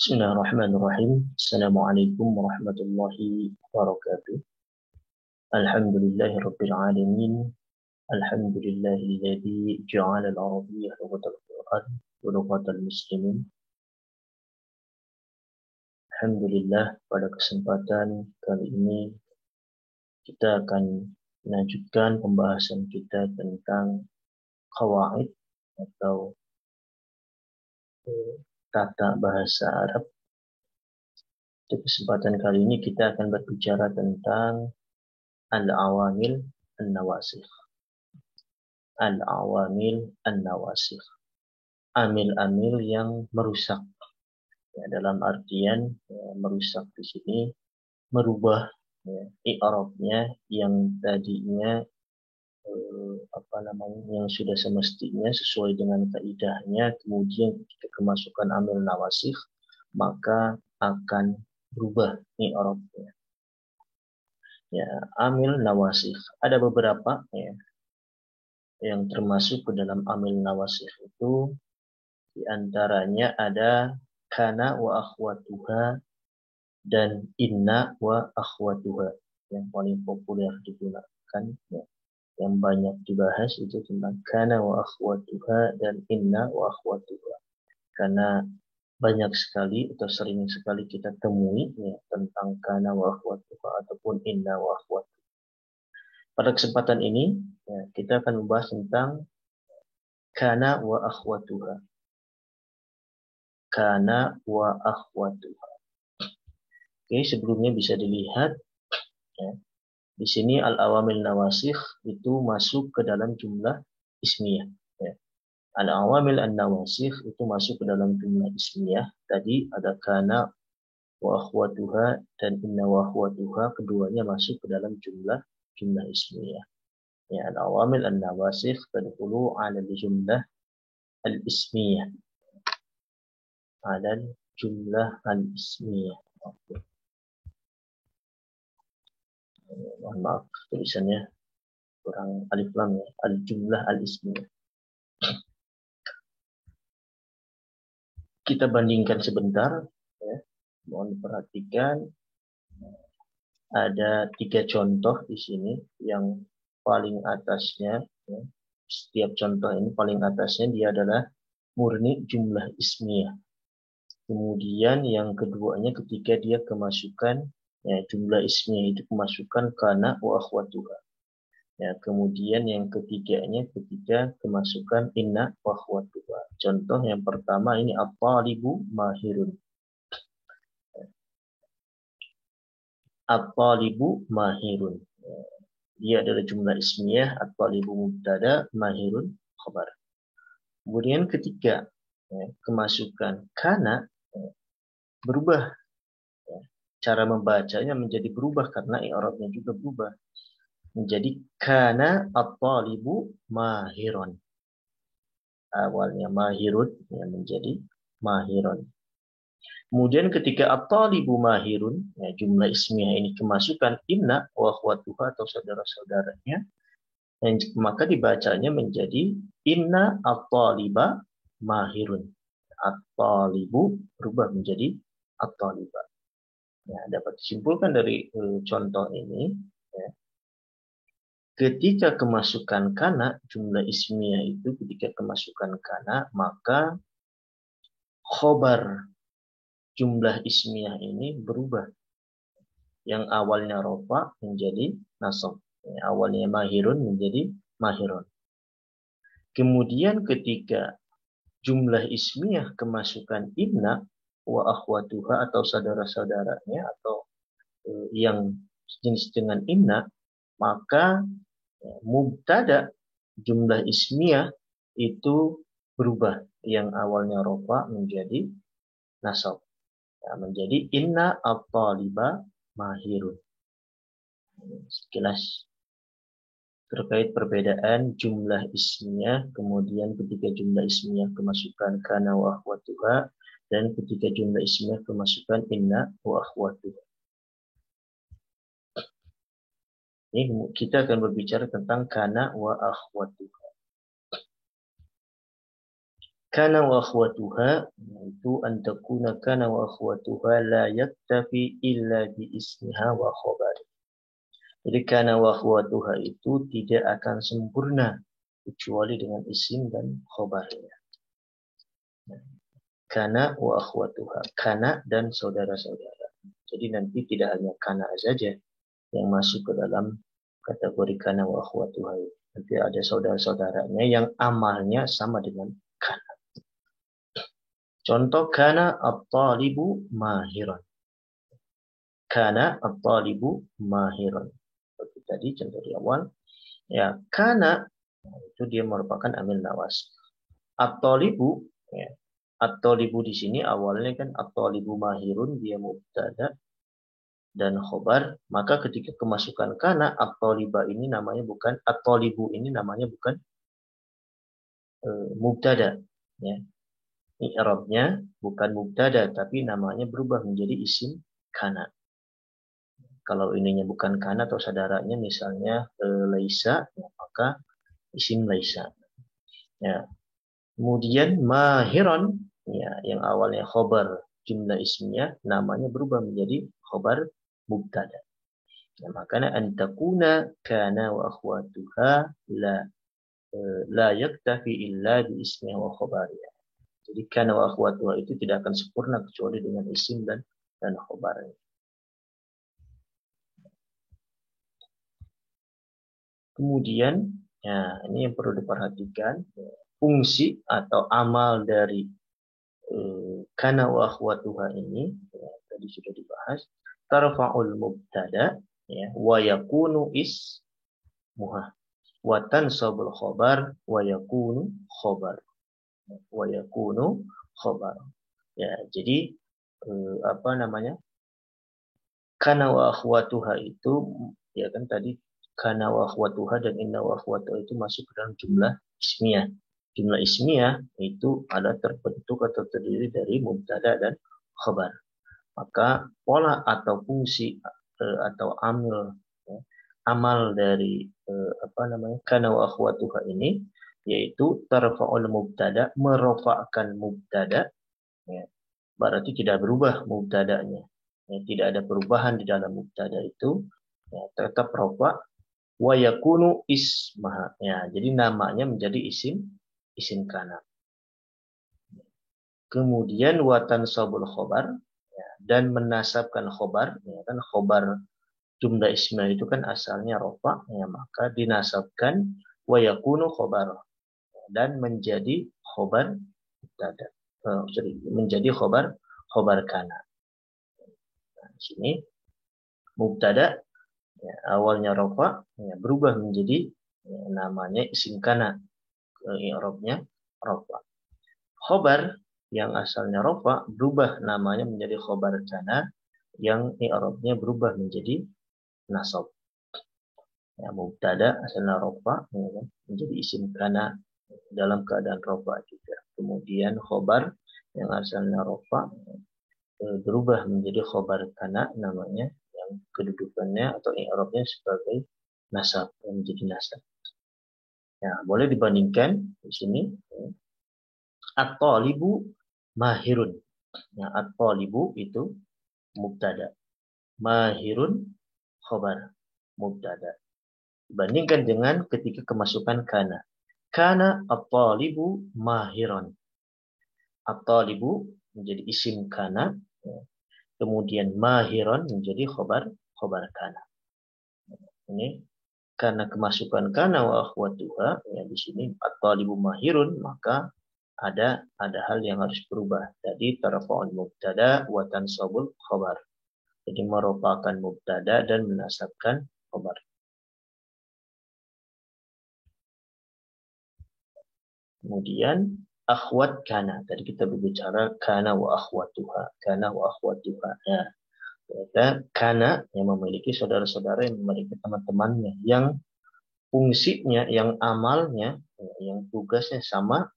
Bismillahirrahmanirrahim. Assalamualaikum warahmatullahi wabarakatuh. Alhamdulillahirabbil alamin. Alhamdulillahilladzi ja'ala al-arabiyyah lughatal Qur'an wa lughatal muslimin. Alhamdulillah, pada kesempatan kali ini kita akan melanjutkan pembahasan kita tentang qawaid atau tata bahasa Arab. Di kesempatan kali ini kita akan berbicara tentang al-awamil an-nawasikh. Al-awamil an-nawasikh. Amil-amil yang merusak. Ya, dalam artian merusak di sini merubah i'rabnya yang tadinya yang sudah semestinya sesuai dengan kaidahnya, kemudian ketika kemasukan amil nawasikh maka akan berubah i'rabnya. Ya, amil nawasikh ada beberapa ya yang termasuk ke dalam amil nawasikh itu. Di antaranya ada kana wa akhwatuha dan inna wa akhwatuha yang paling populer digunakan ya. Yang banyak dibahas itu tentang kana wa akhwatuha dan inna wa akhwatuha, karena banyak sekali atau sering sekali kita temui ya, tentang kana wa akhwatuha ataupun inna wa akhwatuha. Pada kesempatan ini ya, kita akan membahas tentang kana wa akhwatuha. Kana wa akhwatuha. Oke, sebelumnya bisa dilihat ya, di sini al-awamil nawasikh itu masuk ke dalam jumlah ismiyah. Ya. Al-awamil an-nawasikh itu masuk ke dalam jumlah ismiyah. Tadi ada kana wa akhwatuha dan inna wa akhwatuha, keduanya masuk ke dalam jumlah ismiyah. Ya, al-awamil an-nawasikh tadkhulu 'ala al-jumlah al-ismiyah. 'Ala al-jumlah al-ismiyah. Oke. Mohon maaf tulisannya kurang alif lam ya. Al-jumlah al-ismiyah. Kita bandingkan sebentar ya. Mohon perhatikan, ada 3 contoh di sini. Yang paling atasnya ya, setiap contoh ini paling atasnya dia adalah murni jumlah ismiyah. Kemudian yang keduanya ketika dia kemasukan ya, jumlah ismiyah itu kemasukan kana wa akhwatuha. Ya, kemudian yang ketiganya ketika kemasukan inna wa akhwatuha. Contoh yang pertama ini at-talibu mahirun. At-talibu mahirun. Dia adalah jumlah ismiyah, at-talibu mubtada, mahirun khabar. Kemudian ketika kemasukan kana berubah. Cara membacanya menjadi berubah karena i'rabnya juga berubah. Menjadi kana at-talibu mahirun. Awalnya mahirun ya, menjadi mahirun. Kemudian ketika at-talibu mahirun, ya, jumlah ismiyah ini kemasukan inna wa akhwatuha atau saudara-saudaranya, maka dibacanya menjadi inna at-taliba mahirun. At-talibu berubah menjadi at-taliba. Ya, dapat disimpulkan dari contoh ini, ya, ketika kemasukan kana, jumlah ismiyah itu ketika kemasukan kana, maka khobar jumlah ismiyah ini berubah. Yang awalnya rofa menjadi nasab. Yang awalnya mahirun menjadi mahirun. Kemudian ketika jumlah ismiyah kemasukan inna wa akhwatuha atau saudara-saudaranya atau yang jenis dengan inna, maka mubtada jumlah ismiyah itu berubah. Yang awalnya rofa menjadi nasab. Ya, menjadi inna at-taliba mahirun. Sekilas terkait perbedaan jumlah ismiyah, kemudian ketika jumlah ismiyah kemasukan kana wa akhwatuha, dan ketika jumlah ismiyah kemasukan inna wa akhwatuha. Ini kita akan berbicara tentang kana wa akhwatuha. Kana wa akhwatuha itu an takuna kana wa akhwatuha la yaktafi illa bi ismiha wa khabari. Jadi kana wa akhwatuha itu tidak akan sempurna kecuali dengan isim dan khabarnya. Kana wa akhwatuha, kana dan saudara-saudara. Jadi nanti tidak hanya kana saja yang masuk ke dalam kategori kana wa akhwatuha. Nanti ada saudara-saudaranya yang amalnya sama dengan kana. Contoh kana at-talibu mahiran. Kana at-talibu mahiran. Seperti tadi contoh di awal. Ya, kana itu dia merupakan amil nawas. At-talibu ya. At-talibu di sini awalnya kan at-talibu mahirun, dia mubtada dan khobar. Maka ketika kemasukan kana at-taliba ini namanya bukan at-talibu ini namanya bukan mubtada ya. I'rabnya bukan mubtada tapi namanya berubah menjadi isim kana. Kalau ininya bukan kana atau saudaranya misalnya laisa, ya, maka isim laisa. Ya. Kemudian mahiron ya, yang awalnya khobar jumlah ismnya namanya berubah menjadi khobar mubtada. Ya, makanya antakuna kana wa akhwatuha la yaktafi illa bi ismiha wa khabariha. Jadi kana wa akhwatuha itu tidak akan sempurna kecuali dengan isim dan khabarnya. Kemudian ya, ini yang perlu diperhatikan, fungsi atau amal dari kana wa akhwatuha ini ya, tadi sudah dibahas. Tarfa'ul mubtada ya, wa yakunu ismuha wa tansabul khabar wa yakunu khabar. Wa yakunu khabar. Ya, jadi apa namanya? Kana wa akhwatuha itu ya kan tadi kana wa akhwatuha dan inna wa akhwatuha itu masuk ke dalam jumlah ismiyah. Jumlah ismiyah itu ada terbentuk atau terdiri dari mubtada dan khabar. Maka pola atau fungsi atau amal dari apa namanya kana wa akhwatuha ini yaitu tarfa'ul mubtada, merofakkan mubtada ya. Berarti tidak berubah mubtadanya ya, tidak ada perubahan di dalam mubtada itu ya, tetap rofa wa yakunu ismaha ya, jadi namanya menjadi isim kana. Kemudian watan sabul khobar ya, dan menasabkan khobar ya, kan khobar jumlah ismiyah itu kan asalnya rofa ya, maka dinasabkan wa yakunu khobar dan menjadi khobar mubtada menjadi khobar kana. Nah, di sini mubtada ya, awalnya rofa ya, berubah menjadi ya, namanya isim kana, i'rabnya rofa. Khobar yang asalnya rofa berubah namanya menjadi khobar kana yang i'rabnya berubah menjadi nasab. Ya, mubtada asalnya rofa ya, menjadi isim kana dalam keadaan rofa juga. Kemudian khobar yang asalnya rofa berubah menjadi khobar kana namanya yang kedudukannya atau i'rabnya sebagai nasab, yang menjadi nasab. Ya, boleh dibandingkan di sini at-talibu mahirun. Ya, at-talibu itu mubtada. Mahirun khobar mubtada. Dibandingkan dengan ketika kemasukan kana. Kana at-talibu mahiran. At-talibu menjadi isim kana. Ya. Kemudian mahiran menjadi khobar kana. Ini karena kemasukan kana wa akhwatuha ya, di sini at-talibu mahirun, maka ada hal yang harus berubah. Jadi tarfa'ul mubtada wa tansabul khabar. Jadi merupakan mubtada dan menasabkan khabar. Kemudian akhwat kana. Tadi kita berbicara kana wa akhwatuha. Kana wa akhwatuha. Ya. Ternyata kana yang memiliki saudara-saudara, yang memiliki teman-temannya, yang fungsinya, yang amalnya, yang tugasnya sama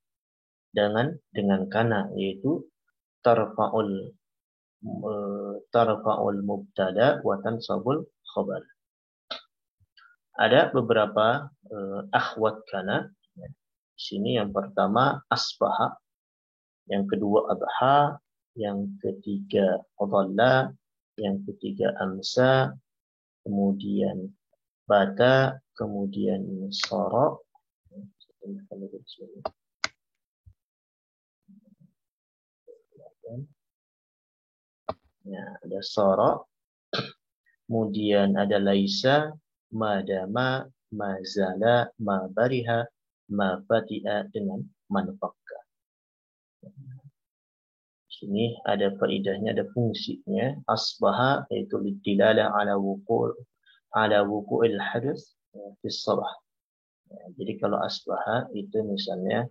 dengan kana, yaitu tarfa'ul mubtada wa tansabul khabar. Ada beberapa akhwat kana. Di sini yang pertama asbaha yang kedua adha, yang ketiga dhalla, yang ketiga amsa, kemudian bata, kemudian sara. Ya, ada sara, kemudian ada laisa, madama, mazala, mabariha, mafati'a dengan manfakka. Sini ada faedahnya, ada fungsinya. Asbaha yaitu lidilala ala wuqu'il hadats fi sabah. Jadi kalau asbaha itu misalnya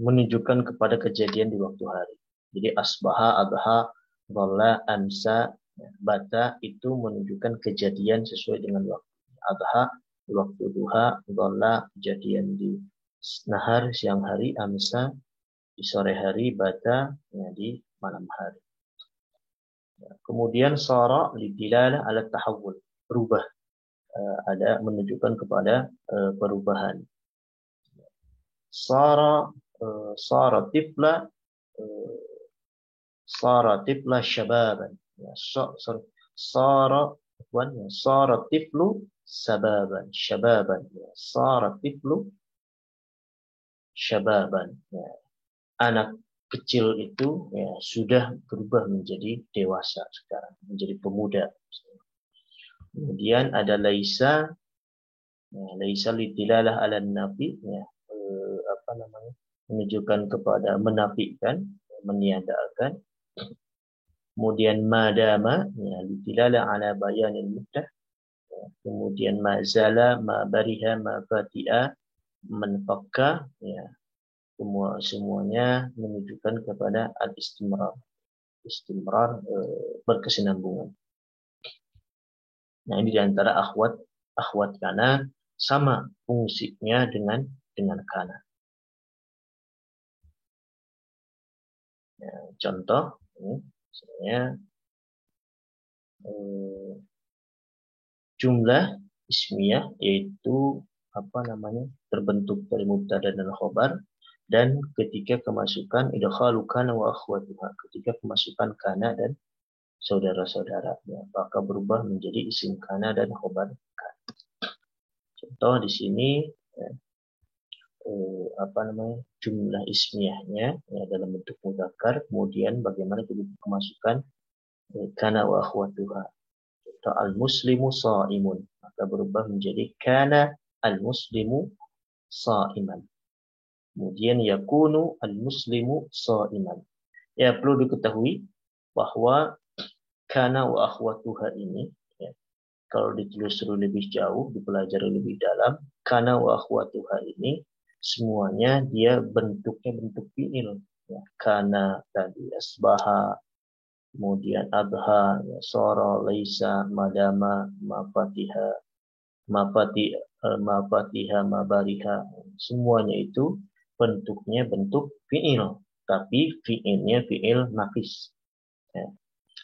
menunjukkan kepada kejadian di waktu hari. Jadi asbaha, adha, dhalla, amsa, bata itu menunjukkan kejadian sesuai dengan waktu. Adha di waktu duha, dhalla kejadian di nahar siang hari, amsa di sore hari, bata ya, di malam hari. Kemudian sara lidilalah ala tahawul, berubah, ada menunjukkan kepada perubahan. Sara tifla, sara tifla syababan. Sara tiflu sababan, syababan. Sara tiflu syababan. Anak kecil itu ya, sudah berubah menjadi dewasa sekarang, menjadi pemuda. Kemudian ada laisa, laisa lidilalah ala nafi, ya, menunjukkan kepada menafikan, meniadakan. Kemudian madama, ya, lidilalah ala bayanil muddah. Kemudian mazala, mabariha, mafati'a, manfakka, ya, semuanya menunjukkan kepada al-istimrar, berkesinambungan. Nah, ini diantara akhwat kana, sama fungsinya dengan kana. Ya, contoh ini misalnya jumlah ismiyah yaitu terbentuk dari mubtada dan khobar, dan ketika kemasukan idkhalu kana wa akhwatuha, ketika kemasukan kana dan saudara-saudaranya, maka berubah menjadi isim kana dan khobar kana. Contoh di sini ya, jumlah ismiyahnya ya, dalam bentuk mudzakkar, kemudian bagaimana ketika kemasukan kana wa akhwatuha. Contoh al-muslimu sha'imun, maka berubah menjadi kana al-muslimu sha'iman. Kemudian yakunu al-muslimu sha'iman. Ya, perlu diketahui bahwa kana wa akhwatuha ini ya, kalau ditelusuri lebih jauh, dipelajari lebih dalam, kana wa akhwatuha ini semuanya dia bentuknya bentuk fi'il. Ya, kana tadi asbaha, kemudian adha, ya, sara, laisa, madama, mafatiha, mabariha, semuanya itu bentuknya bentuk fi'il, tapi fi'ilnya fi'il nafis. Ya.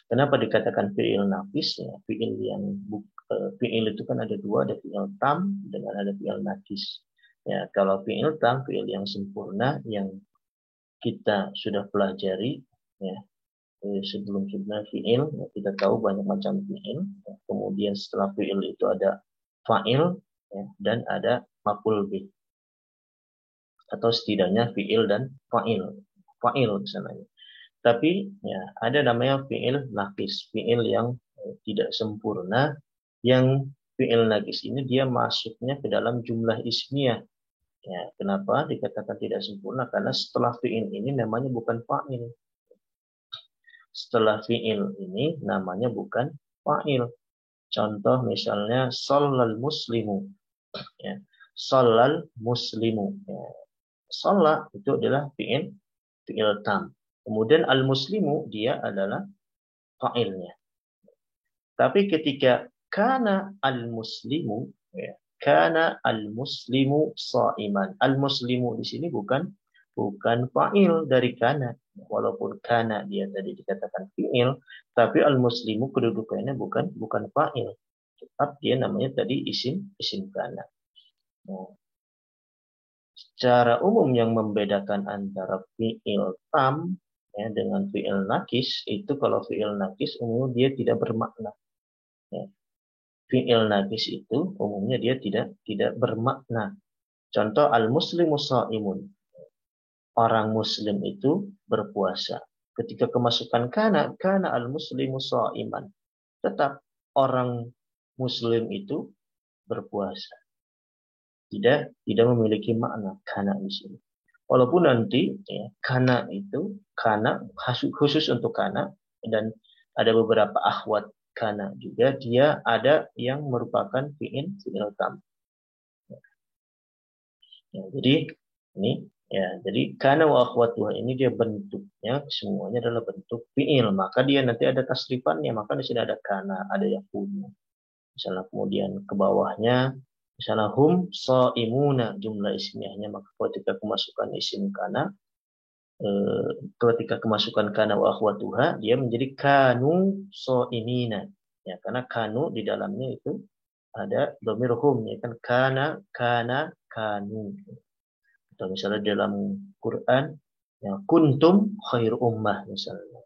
Kenapa dikatakan fi'il nafis? Ya, fi'il itu kan ada dua, ada fi'il tam dengan ada fi'il nafis. Ya, kalau fi'il tam, fi'il yang sempurna yang kita sudah pelajari, ya, sebelum-sebelumnya fi'il, ya, kita tahu banyak macam fi'il. Ya, kemudian setelah fi'il itu ada fa'il, ya, dan ada maf'ul bih, atau setidaknya fi'il dan fa'il misalnya. Tapi ya ada namanya fi'il naqis, fi'il yang tidak sempurna, yang fi'il naqis ini dia masuknya ke dalam jumlah ismiyah. Ya, kenapa dikatakan tidak sempurna? Karena setelah fi'il ini namanya bukan fa'il. Setelah fi'il ini namanya bukan fa'il. Contoh misalnya shallal muslimu. Ya, shallal muslimu. Ya. Shalla itu adalah fi'il tam. Kemudian al-muslimu dia adalah fa'ilnya. Tapi ketika kana al-muslimu, ya, kana al-muslimu sha'iman. Al-muslimu di sini bukan fa'il dari kana. Walaupun kana dia tadi dikatakan fi'il, tapi al-muslimu kedudukannya bukan fa'il. Tetap dia namanya tadi isim kana. Nah, Secara umum yang membedakan antara fi'il tam ya, dengan fi'il nakis itu kalau fi'il nakis umumnya dia tidak bermakna. Ya. Fi'il nakis itu umumnya dia tidak bermakna. Contoh al-muslimu sha'imun. Orang muslim itu berpuasa. Ketika kemasukan kana al-muslimu sha'iman. Tetap orang muslim itu berpuasa. Tidak memiliki makna kana di sini. Walaupun nanti ya, kana khusus untuk kana dan ada beberapa akhwat kana juga dia ada yang merupakan fi'il tam. Ya, jadi ini ya jadi kana wa akhwatuha ini dia bentuknya semuanya adalah bentuk fi'il, maka dia nanti ada tasrifannya, maka di sini ada kana, ada yakunu. Misalnya kemudian ke bawahnya misalnya hum shaimuna jumlah ismiyahnya, maka ketika kemasukan isim kana ketika kemasukan kana wa akhwatuha dia menjadi kanu shaimina ya, karena kanu di dalamnya itu ada dhamir hum ya kan, kana kanu. Atau misalnya dalam Quran ya kuntum khair ummah misalnya.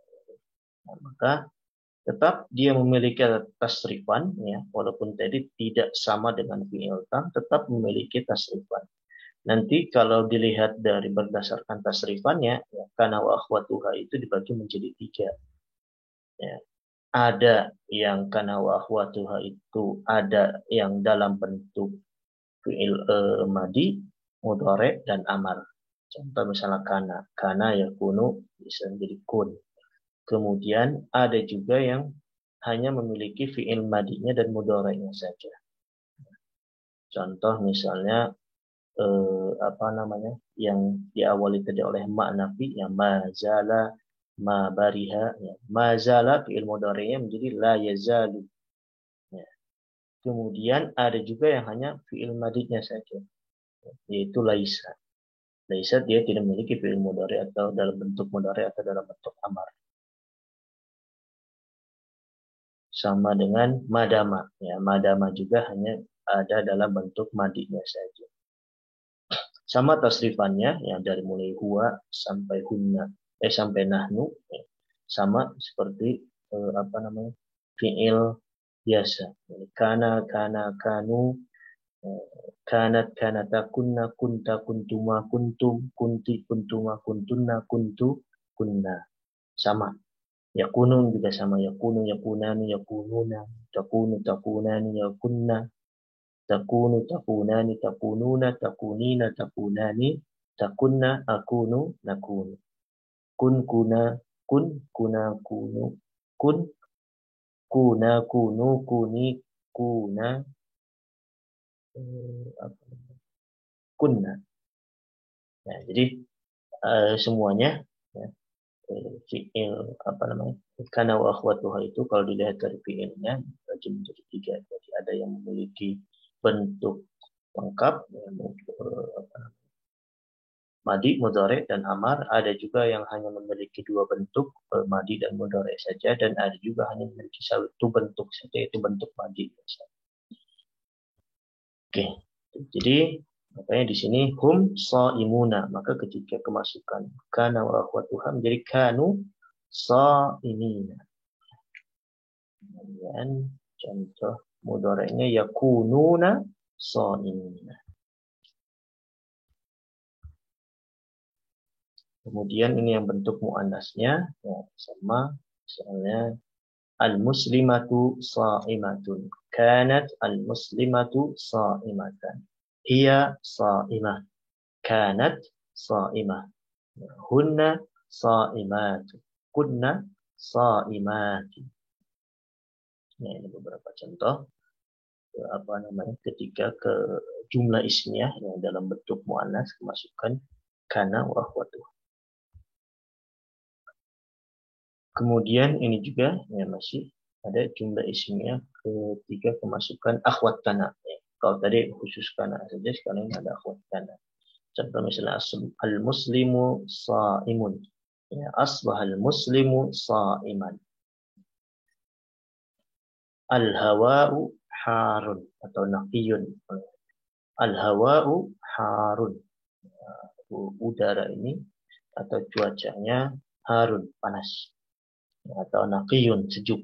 Nah, maka tetap dia memiliki tasrifan ya, walaupun tadi tidak sama dengan fi'il tam tetap memiliki tasrifan. Nanti kalau dilihat dari berdasarkan tasrifannya ya, kana wa akhwatuha itu dibagi menjadi 3 ya. Ada yang kana wa akhwatuha itu ada yang dalam bentuk fi'il madi, mudhari dan amar. Contoh misalnya kana yakunu bisa menjadi kun. Kemudian ada juga yang hanya memiliki fi'il madinya dan mudhari'nya saja. Contoh misalnya apa namanya yang diawali tadi oleh ma'nafi yang mazala, ma bariha ya. Mazala fi'il mudhari'nya menjadi la yazalu. Ya. Kemudian ada juga yang hanya fi'il madinya saja yaitu laisa. Laisa dia tidak memiliki fi'il mudhari atau dalam bentuk mudhari atau dalam bentuk amar. Sama dengan madama. Ya, madama juga hanya ada dalam bentuk madinya saja. Sama tasrifannya, ya dari mulai huwa sampai hunna, sampai nahnu, ya. Sama seperti apa namanya fiil biasa. Kana, kanu, kanat, kanata, kunna, kunta, kuntuma, kuntum, kunti, kuntuma, kuntunna, kuntu, kunna. Sama. Yakunun juga sama, yakunu, yakunani, yakununa, takunu, takunani, yakunna, takunu, takunani, takununa, takunina, takunani, takunna, akunu, nakunu. Kun, kuna, kun, kuna, kunu, kun, kuna, kunu, kuni, kuna, kunna. Nah, jadi semuanya ya, fi'il apa namanya kana wa akhwatuha itu kalau dilihat dari fi'ilnya bagi menjadi 3. Jadi ada yang memiliki bentuk lengkap ya, madi, mudhari dan amar. Ada juga yang hanya memiliki 2 bentuk madi dan mudhari saja, dan ada juga hanya memiliki 1 bentuk saja yaitu bentuk madi. Oke, jadi makanya di sini hum shaimuna, maka ketika kemasukan kana wa akhwatuha menjadi kanu shaimina. Kemudian contoh mudhari'nya yakununa shaimina. Kemudian ini yang bentuk muannasnya ya, sama misalnya al-muslimatu sha'imatun. Kanat al-muslimatu sha'imatan. Hiya sha'imah. Kanat sha'imah. Hunna sha'imatu. Kunna sha'imati. Nah, ini beberapa contoh apa namanya ketika ke jumlah ismiyah yang dalam bentuk muannas kemasukan kana wa akhwatuh. Kemudian ini juga ya masih ada jumlah ismiyah ketika kemasukan akhwat kana. Ya. Kalau tadi khusus kana saja, sekarang ini ada akhwat kana. Contoh misalnya al-muslimu sha'imun. Ya, asbahal muslimu sha'iman. Al-hawa'u harun atau naqiyun. Al-hawa'u harun. udara ini atau cuacanya harun, panas, atau naqiyun, sejuk.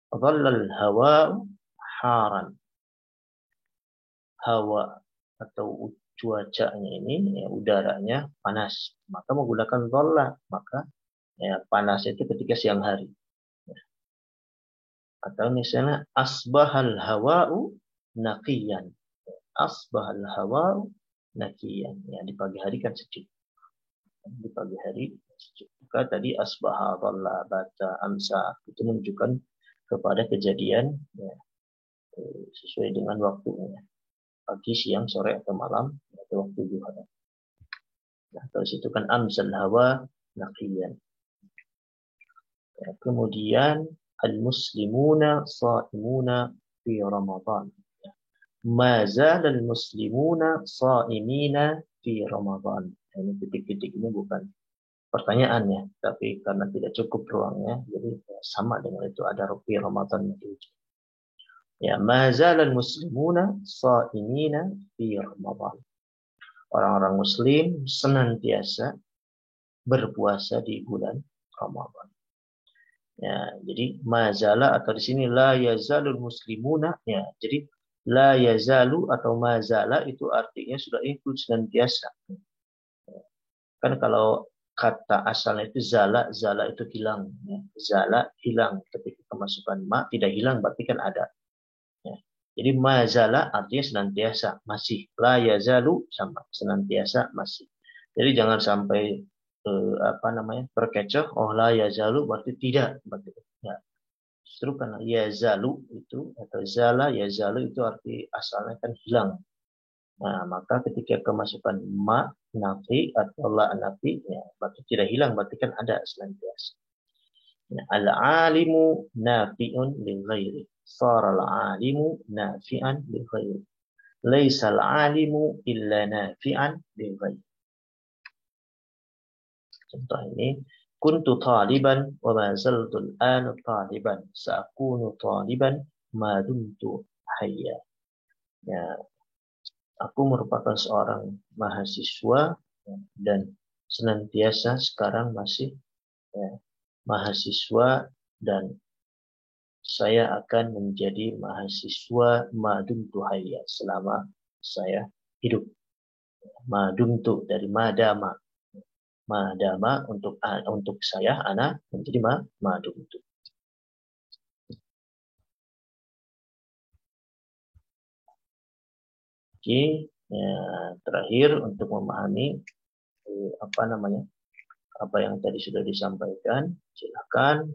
Dhallal hawa haran. Hawa atau cuacanya ini, ya, udaranya panas. Maka menggunakan dhalla, maka ya, panas itu ketika siang hari. Atau misalnya asbahal hawa'u naqiyan. Asbahal hawa'u naqiyan. Ya, di pagi hari kan sejuk. Di pagi hari sejuk. Maka tadi asbaha, dhalla, bata, amsa itu menunjukkan kepada kejadian, ya, sesuai dengan waktunya. Pagi, siang, sore, atau malam, atau waktu duha. Nah, kalau situ kan amsal hawa naqiyan. Ya, kemudian al-muslimuna sha'imuna fi Ramadan. Ma zala al-muslimuna sha'imina fi Ramadan. Ini titik-titik ini bukan pertanyaannya, tapi karena tidak cukup ruangnya, jadi sama dengan itu ada fi Ramadan. Ya, ma zala al-muslimuna sha'imina fi Ramadan. Orang-orang muslim senantiasa berpuasa di bulan Ramadan. Ya, jadi mazala atau di sini la yazalul muslimuna, ya. Jadi la yazalu atau mazala itu artinya sudah include senantiasa. Kan kalau kata asalnya itu zala, zala itu hilang, ya. Zala hilang, ketika kemasukan ma tidak hilang berarti kan ada. Ya. Jadi mazala artinya senantiasa, masih. La yazalu sama senantiasa masih. Jadi jangan sampai terkecoh, oh la yazalu berarti tidak, berarti ya. Justru karena yazalu itu atau zala yazalu itu arti asalnya kan hilang. Nah, maka ketika kemasukan ma nafi atau la nafi, ya, berarti tidak hilang, berarti kan ada senantiasa. Ya, al-alimu nafi'un lil ghairi. Sara al-alimu nafi'an lil ghairi. Laisa al-alimu illa nafi'an lil ghairi. Contoh ini, kuntu taliban wa ma zaltu al-an taliban. Sa'akunu taliban ma dumtu hayya. Ya, aku merupakan seorang mahasiswa, ya, dan senantiasa sekarang masih, ya, mahasiswa, dan saya akan menjadi mahasiswa ma dumtu hayya selama saya hidup. Ma dumtu dari madama. Madama untuk saya, ana menjadi madum itu. Oke, ya, terakhir untuk memahami apa yang tadi sudah disampaikan, silakan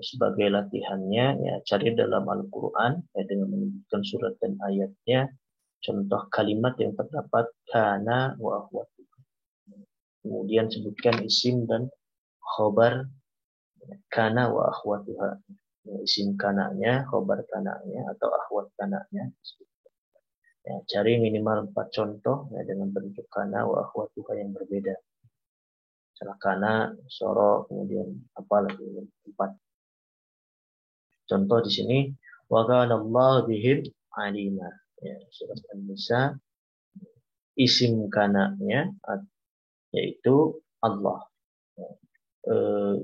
sebagai latihannya, ya, cari dalam Al-Quran, ya, dengan menyebutkan surat dan ayatnya, contoh kalimat yang terdapat kana wa akhwatu. Kemudian sebutkan isim dan khobar kana wa akhwatuha. Isim kananya, khobar kananya, atau akhwat kananya. Ya, cari minimal 4 contoh, ya, dengan bentuk kana wa akhwatuha yang berbeda. Misalnya kana, soro, kemudian apa lagi 4. Contoh di sini wa kana Allah bihim alima. Ya, surat An-Nisa, isim kananya yaitu Allah. Ya.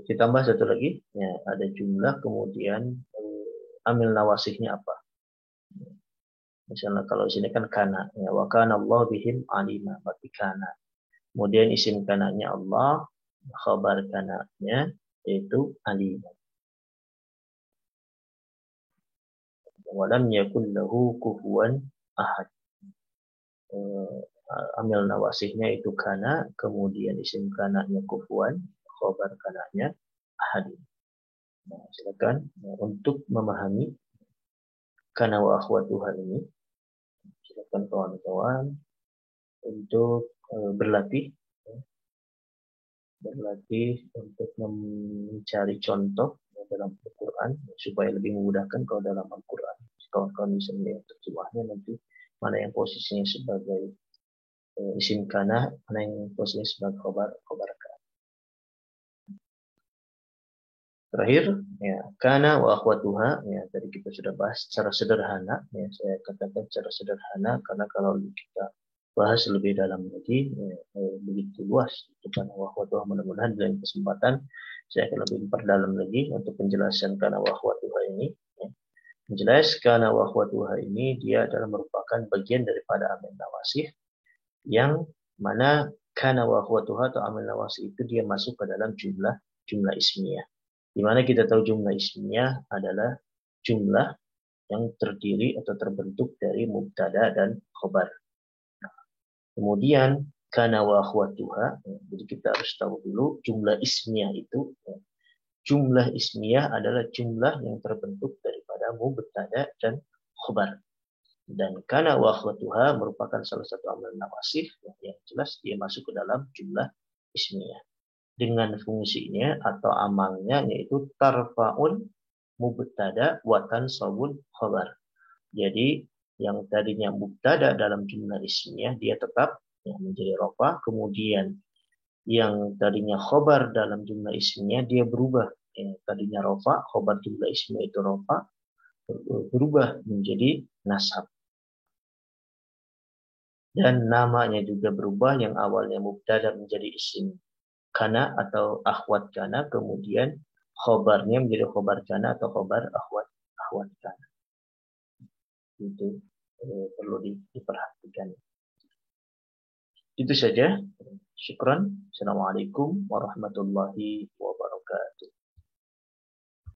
Ditambah satu lagi, ya, ada jumlah, kemudian amil nawasihnya apa. Misalnya kalau di sini kan kana, ya, wa kana Allah bihim alima, berarti kana. Kemudian isim kananya Allah, khabar kananya yaitu alima. Walam yakun lahu kufuwan ahad. Amil nawasihnya itu kana, kemudian isim kananya kufuwan, khabar kananya ahad. Nah, silakan, ya, untuk memahami kana wa akhwatuha ini, silakan kawan-kawan untuk berlatih untuk mencari contoh dalam Al-Quran supaya lebih memudahkan kalau dalam Al-Quran. Kawan-kawan bisa melihat terjemahnya nanti mana yang posisinya sebagai isim kana, mana yang posisinya sebagai khobar kana. Terakhir, ya, kana wa akhwatuha, ya, tadi kita sudah bahas secara sederhana, ya, saya katakan secara sederhana karena kalau kita bahas lebih dalam lagi, begitu luas itu kana wa akhwatuha. Mudah-mudahan dalam kesempatan saya akan lebih memperdalam lagi untuk penjelasan kana wa akhwatuha ini. Jelas kana wa akhwatuha ini dia adalah merupakan bagian daripada amil nawasih, yang mana kana wa akhwatuha atau amil nawasih itu dia masuk ke dalam jumlah ismiyah. Di mana kita tahu jumlah ismiyah adalah jumlah yang terdiri atau terbentuk dari mubtada dan khobar. Kemudian kana wa akhwatuha, jadi kita harus tahu dulu jumlah ismiyah itu. Jumlah ismiyah adalah jumlah yang terbentuk daripada mubtada dan khobar. Dan kana wa akhwatuha merupakan salah satu amal nawasih yang jelas dia masuk ke dalam jumlah ismiyah. Dengan fungsinya atau amalnya yaitu tarfa'un mubtada wa tansabul khobar. Jadi yang tadinya mubtada dalam jumlah ismiyah dia tetap menjadi rofa, kemudian yang tadinya khobar dalam jumlah ismiyah dia berubah. Yang tadinya rofa, khobar jumlah ismiyah itu rofa, berubah menjadi nasab. Dan namanya juga berubah, yang awalnya mubtada menjadi isim kana atau akhwat kana, kemudian khobarnya menjadi khobar kana atau khobar akhwat kana. Itu perlu diperhatikan. Itu saja. Syukran. Assalamualaikum warahmatullahi wabarakatuh.